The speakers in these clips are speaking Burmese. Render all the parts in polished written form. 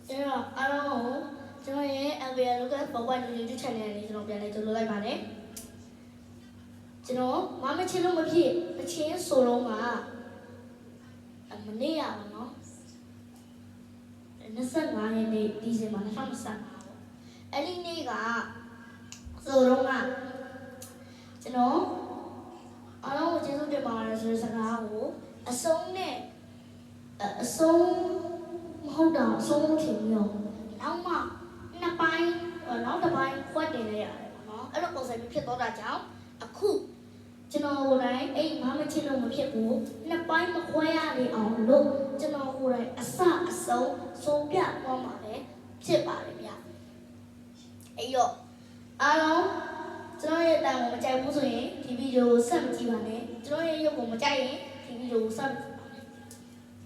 ကျွန်တော်အားလုံးကိုကျွန်တော်ရဲ့ LVL Local Forward YouTube Channel လေးကျွန်တော်ပြန်လေးကြိုလို့လိုက်ပါတယ်ကျွန်တော်မမချင်းလို့မဖြစ်မချင်းဆိုတော့မှာမနေ့ရပါနော်25ရက်နေ့ဒီဇင်ဘာ2025အဲ့ဒီနေ့ကဆိုတော့ကကျွန်တော်အားလုံးကိုကျေးဇူးတင်ပါတယ်ဆိုတဲ့စကားကိုအဆုံးနဲ့အဆုံးမဟုတ်တော့အဆုံးထင်ရောနောက်မှနှစ်ပိုင်းနောက်တစ်ပိုင်းခွက်တင်လိုက်ရတယ်ပေါ့နော်အဲ့လိုပုံစံမျိုးဖြစ်တော့တာကြောင့်အခုကျွန်တော်ကိုယ်တိုင်အဲ့မမချစ်လို့မဖြစ်ဘူးနှစ်ပိုင်းမခွဲရလေအောင်လို့ကျွန်တော်ကိုယ်တိုင်အစအဆုံးဆုံးပြသွားမှာပဲဖြစ်ပါတယ်ဗျအဲ့တော့အားလုံးကျွန်တော်ရဲ့အတန်ကိုမကြိုက်ဘူးဆိုရင်ဒီဗီဒီယိုကိုဆက်မကြည့်ပါနဲ့ကျွန်တော်ရဲ့ရုပ်ကိုမကြိုက်ရင်ဒီဗီဒီယိုကိုဆက်မကြည့်ပါနဲ့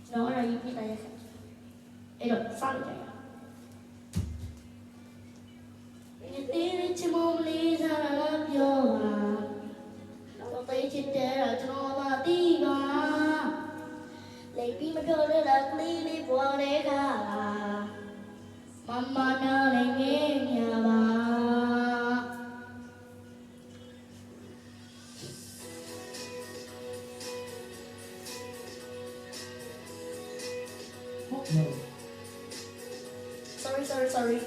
ကျွန်တော်အဲ့ဒါရေးပြလိုက်ရခဲ့အဲ့တော့စလိုက်ကြရအောင်ဒီချမောလေးစားလာပြောပါတော့တိတ်ချစ်တဲ့ကျွန်တော်မသိပါလေပြီးမပြောရတာကလေးလေးပေါ်တဲ့ခါမမနာလေးငယ်ညာပါ No. Sorry.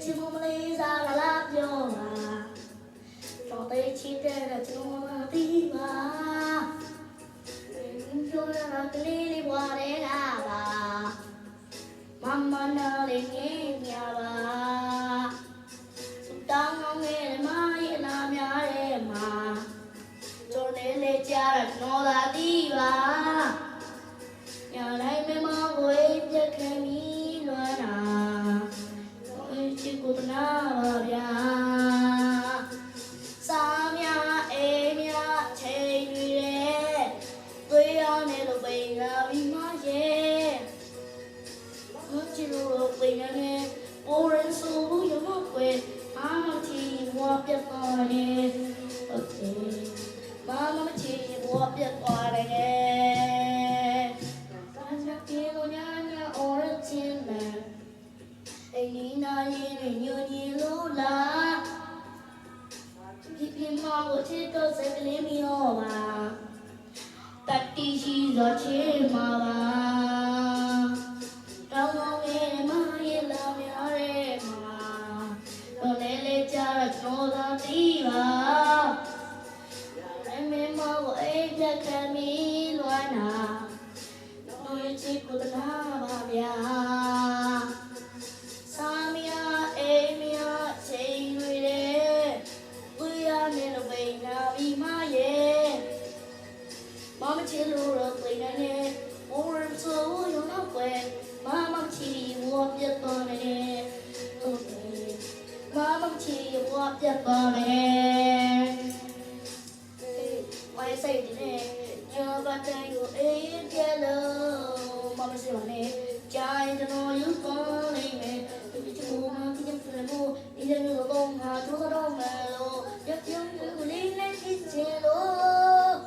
Chị mong lấy ra là làm cho mà cho tay chị tên là cho mà tí mà cho là cái đi qua để ra bà mama nó lên nghe nhà bà đang ngóng nghe mai làm nhà để mà cho nên lấy cha là nó là đi bà nhà này mới mang với cho cái mi luôn à ôi chị cô ta bà bia sa mía em mía chơi người đấy tôi ăn này lo bây giờ vì mà ye nó chỉ lo bây giờ này ôi人数有么贵妈妈替我别过来，OK。妈妈替我别过来。咱家给我娘娘偶尔进来，哎你那里牛你路啦，皮皮妈我知道在个里面好吧，但地是热气嘛吧，让我给妈也拉面儿嘛。တော့လည်းလေကြားတော့ကျွန်တော်သာသိပါရမယ်မကိုအိတ်ပြတ်ခံပြီးလွမ်းတာတော့ရဲ့ချစ်ကိုတနာပါဗျာစာမီယာအိမ်မီယာချိန်တွေတဲ့ဝေးရနေလို့ပိန်နာပြီးမရဲ့မမချစ်လို့တော့ပိန်နေဘိုးရဆိုရုံတော့ကွယ်မမချီဝေါ်ပြတ်တော်နေဟုတ်တယ်Mama chỉ walk the body. Why say it? Your body you ain't yellow. Mama say my name. Giant know you calling me. You move, you move. You don't go hard to the mellow. You're lean like it's yellow.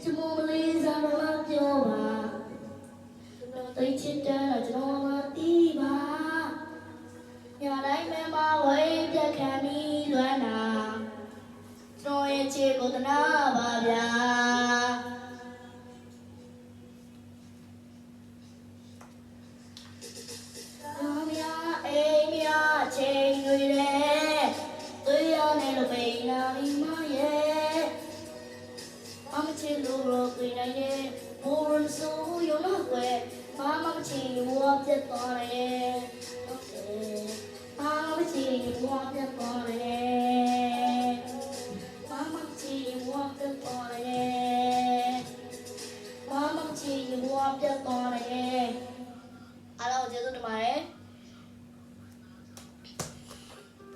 You move, Lisa, I love you. Don't take it down. I don't want to be nhà đấy mẹ ba quay cho cả mi loan à rồi chị cô ta na bà bia mía em mía chị người đấy tôi ở này là vì là đi mà ye mama chị lu rồi vì này ye buồn số yêu nó quê mama chị mua cho con này Mama chỉ walk the body. Mama chỉ walk the body. Mama chỉ walk the body.